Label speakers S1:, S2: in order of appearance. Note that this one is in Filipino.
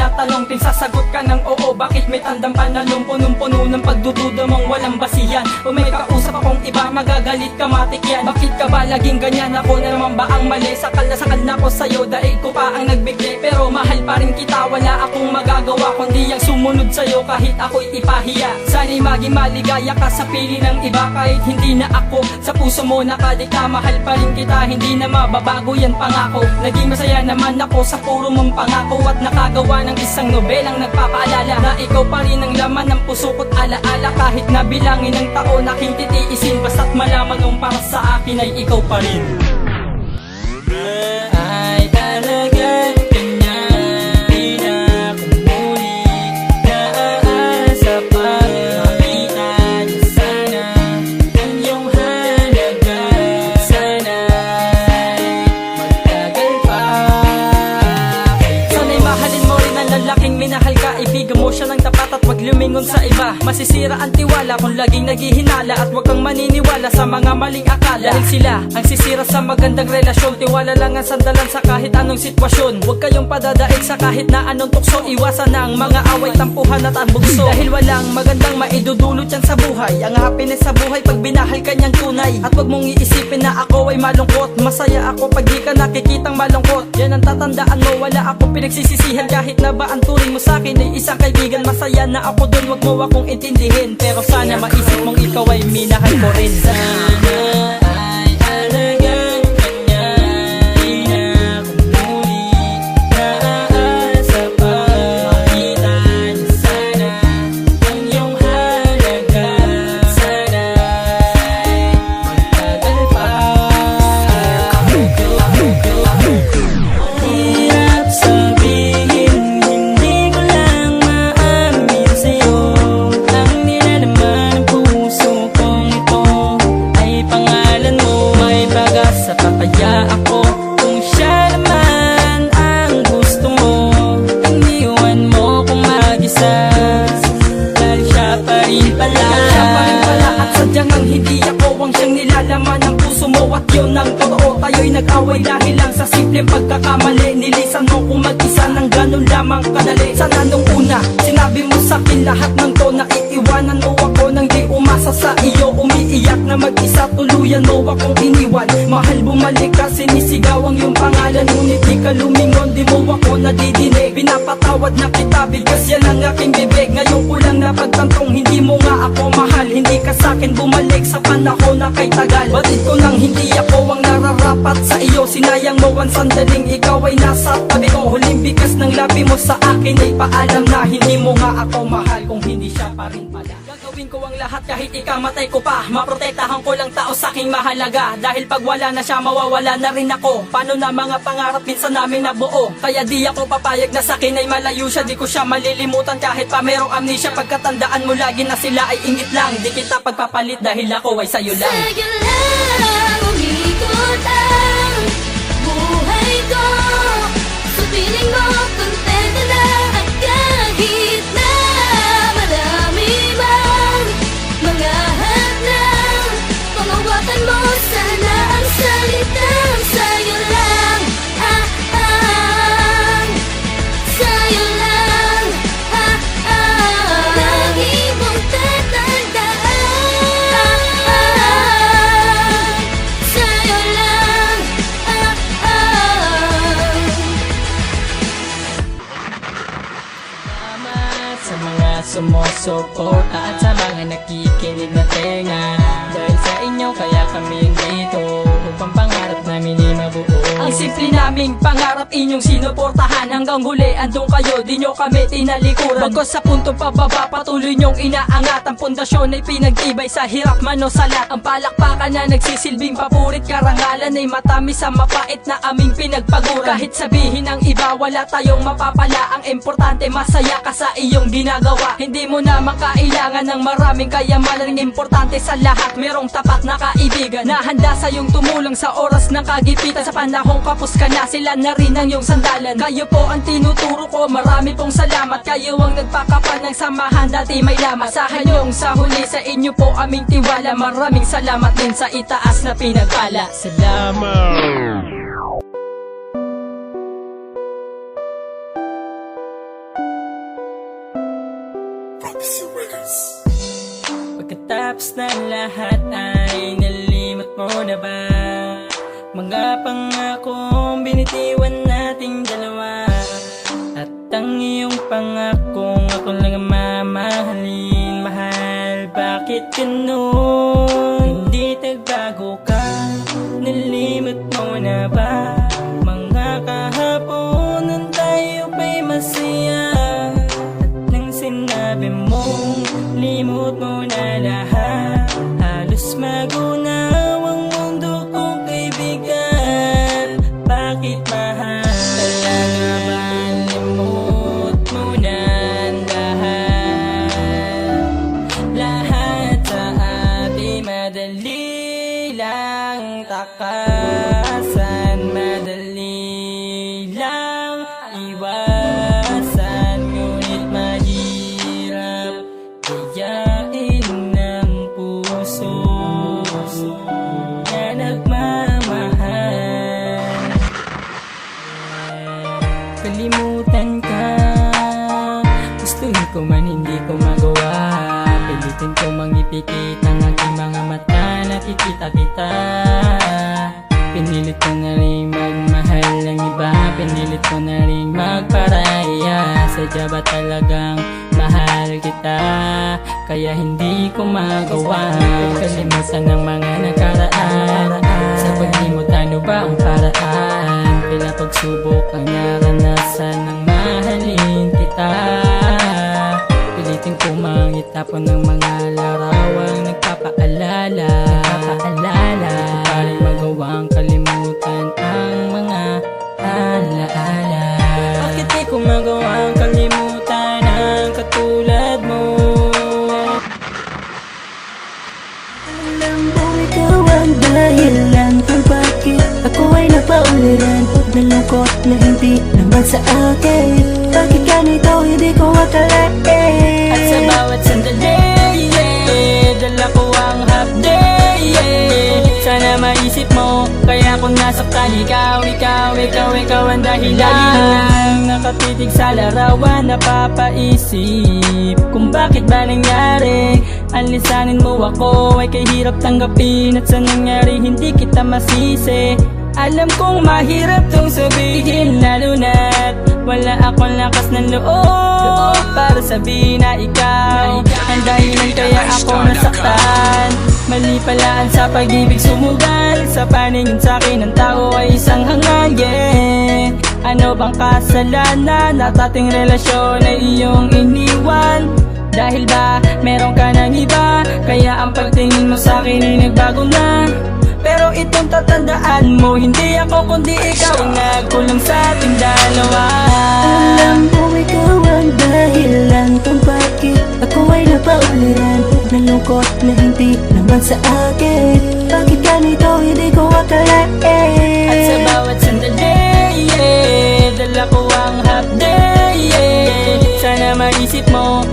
S1: tinatanong, pinsasagot ka ng oo. Bakit may tandang panalong, punong-puno ng pagdududa mong walang basihan? Kung may kausap akong iba, magagalit ka, matik yan. Bakit ka ba laging ganyan? Ako na naman ba ang mali? Sakal na ako sa'yo, dahil ko pa ang nagbigay. Pero mahal pa rin kita, wala akong magagawa kundi ang sumunod sa'yo kahit ako'y ipahiya. Sana'y maging maligaya ka sa pili ng iba, kahit hindi na ako sa puso mo nakadika. Mahal pa rin kita, hindi na mababago yan pangako. Naging masaya naman ako sa puro mong pangako, at nakagawa ng isang nobelang nagpapaalala na ikaw pa rin ang laman ng puso ko't alaala. Kahit nabilangin ng taon aking titiisin, basta't malaman mong para sa akin ay ikaw pa rin. Ay talaga kanya, di na kumuli, naaasa pa makita niya sana ang iyong halaga. Sana'y magtagal pa. Sana'y mahalin mo rin ang lalaking minahal ka. Ibigan mo siya ng tapat at wag lumingon sa iba. Masisira ang tiwala kung laging naghihinala, at wag kang maniniwala sa mga maling akala. Dahil sila ang sisira sa magandang relasyon. Tiwala lang ang sandalan sa kahit anong sitwasyon. Huwag kayong padadaig sa kahit na anong tukso. Iwasan na ang mga away, tampuhan at ang bugso. Dahil walang magandang maidudulot yan sa buhay. Ang happiness sa buhay pag binahal ka niyang tunay. At wag mong iisipin na ako ay malungkot. Masaya ako pag di ka nakikitang malungkot. Yan ang tatandaan mo, wala akong pinagsisisihan. Kahit na ba ang turing mo sa akin ay isang kaibigan. Masaya na ako dun, wag mo akong intindihin. Pero sana maisip mong ikaw ay minahal ko rin. Sana ay alagaan kanya, di na kumuli, naaasa pa makita niya sana ang iyong halaga. Sana'y magtagal pa. Hirap sabihin, hindi ko lang maamin sa'yo. Ang nilalama ng puso kong ito ay pangalan mo. May pag-asa pa kaya ako kung siya naman ang gusto mo. Iniwan mo kung mag-isa, dahil siya pa rin pala. Siya pa rin pala, at sadyang ang hindi ako ang siyang nilalaman ng puso mo. At yun ang totoo, tayo'y nag-away dahil lang sa simpleng pagkakamali. Nilisan mo kung mag-isa ng ganun lamang kadali. Sana nung una, sinabi mo sa'kin lahat ng to, na iiwanan mo ako nang di umasa sa iyo. Umiiyak na mag-isa, tuluyan mo akong iniwan. Mahal, bumalik ka, sinisigaw ang iyong pangalan. Ngunit di ka lumingon, di mo ako nadidinig. Pinapatawad na kita, bigkas yan ang aking bibig. Ngayon ko lang napagtantong hindi mo nga ako mahal. Hindi ka sa'kin bumalik sa panahon na kay tagal. Batid ko nang hindi ako ang nararapat sa iyo. Sinayang mo ang sandaling ikaw ay nasa tabi ko. Huling bigas ng labi mo sa akin ay paalam na hindi mo nga ako mahal kung hindi siya pa rin pala. Gagawin ko ang lahat kahit ikamatay ko pa. Maprotektahan ko lang tao sa aking mahalaga. Dahil pag wala na siya, mawawala na rin ako. Paano na mga pangarap minsan namin nabuo? Kaya di ako papayag na sa akin ay malayo siya. Di ko siya malilimutan kahit pa merong amnesia. Pagkatandaan mo lagi na sila ay ingit lang. Di kita pagpapalit dahil ako ay sa'yo lang.
S2: Sa'yo lang, umikot ang buhay ko. Sa piling mo, kontento na. At kahit na marami mang mga hadlang, pangawakan mo sana ang salitang sa'yo lang. Sa'yo lang. Lagi mong tatandaan. Sa'yo lang.
S1: Salamat sa mga sumusuporta at sa mga nakikinig na tenga. Dahil sa inyo kaya kami dito, upang pangarap namin ay mabuo. Ang simple naming pangarap inyong sinuportahan. Hanggang huli andun kayo, di nyo kami tinalikuran. Bagos sa punto pababa, patuloy nyong inaangat. Ang pundasyon ay pinagtibay sa hirap man o salat. Ang palakpakan na nagsisilbing paborit, karangalan ay matamis sa mapait na aming pinagpaguran. Kahit sabihin ng iba, wala tayong mapapala. Ang importante, masaya ka sa iyong ginagawa. Hindi mo naman kailangan ng maraming kayamanan. Ang importante sa lahat, merong tapat na kaibigan na handa sa iyong tumulong sa oras ng kagipitan. Sa panahong kapos ka na, sila na rin ang iyong sandalan. Kayo po ang tinuturo ko, marami pong salamat. Kayo ang nagpakapan ng samahan, dati may lamat. Asahan niyong sa huli, sa inyo po aming tiwala. Maraming salamat din sa itaas na pinagpala. Salamat. Pagkatapos ng lahat ay nalimot mo na ba? Mga pangakong binitiwan nating dalawa. At ang iyong pangakong ako lang ang mamahalin. Mahal, bakit ganun? Hindi nagbago ka, nalimot mo na ba? Mga kahapon nung tayo pa'y masaya. At nang sinabi mong limot mo na lahat, halos magunaw ang mundo kong kaibigan. Bakit mahal? Talaga ba limot mo na lahat? Lahat sa ating madali lang takasan, madali lang iwasan, ngunit mahirap gayain ng puso na nagmamahal. Kalimutan ka, gustuhin ko man hindi ko magawa. Pilitin ko mangipikit ang aking mga mata, nakikita kita. Pinilit ko na rin magmahal ng iba, pinilit ko na rin magparaya. Sadya ba talagang mahal kita? Kaya hindi ko magawa kalimutan ng mga nakaraan. Sa paglimot ano ba ang paraan? Pila pagsubok ang naranasan ng mahalin kita. Pilitin ko mang itapon ng mga larawang nagpapaalala. Hindi ko pa rin magawang kalimutan ang mga alaala. Bakit di ko magawang kalimutan ang katulad mo?
S3: Alam mo ikaw ang dahilan kung bakit ako ay napauliran. Nalungkot na hindi naman sa akin. Bakit ganito hindi ko akalain?
S1: At sa bawat sandali, yeah, dala ko ang half day, yeah. Sana maisip mo, kaya kung nasaktan ikaw ang dahilan. Lagi lang nakatitig sa larawan, napapaisip kung bakit ba nangyari. Ang lisanin mo ako ay kahirap tanggapin, at sa nangyari hindi kita masisi. Alam kong mahirap tong sabihin, lalo na't wala akong lakas ng loob para sabihin na ikaw ang dahilan kaya ako nasaktan. Mali pala ang sa pag-ibig sumugal, sa paningin sa'kin ng tao ay isang hangal, yeah. Ano bang kasalanan at ating relasyon ay iyong iniwan? Dahil ba meron ka ng iba, kaya ang pagtingin mo sa'kin ay nagbago na? Pero itong tatandaan mo, hindi ako kundi ikaw ang nagkulang sa ating dalawa.
S3: Alam mo ikaw ang dahilan kung bakit ako ay napauliran. Nalungkot na hindi naman sa akin. Bakit ganito hindi ko akalain?
S1: At sa bawat sandali, yeah, dala ko ang half day, yeah. Sana maisip mo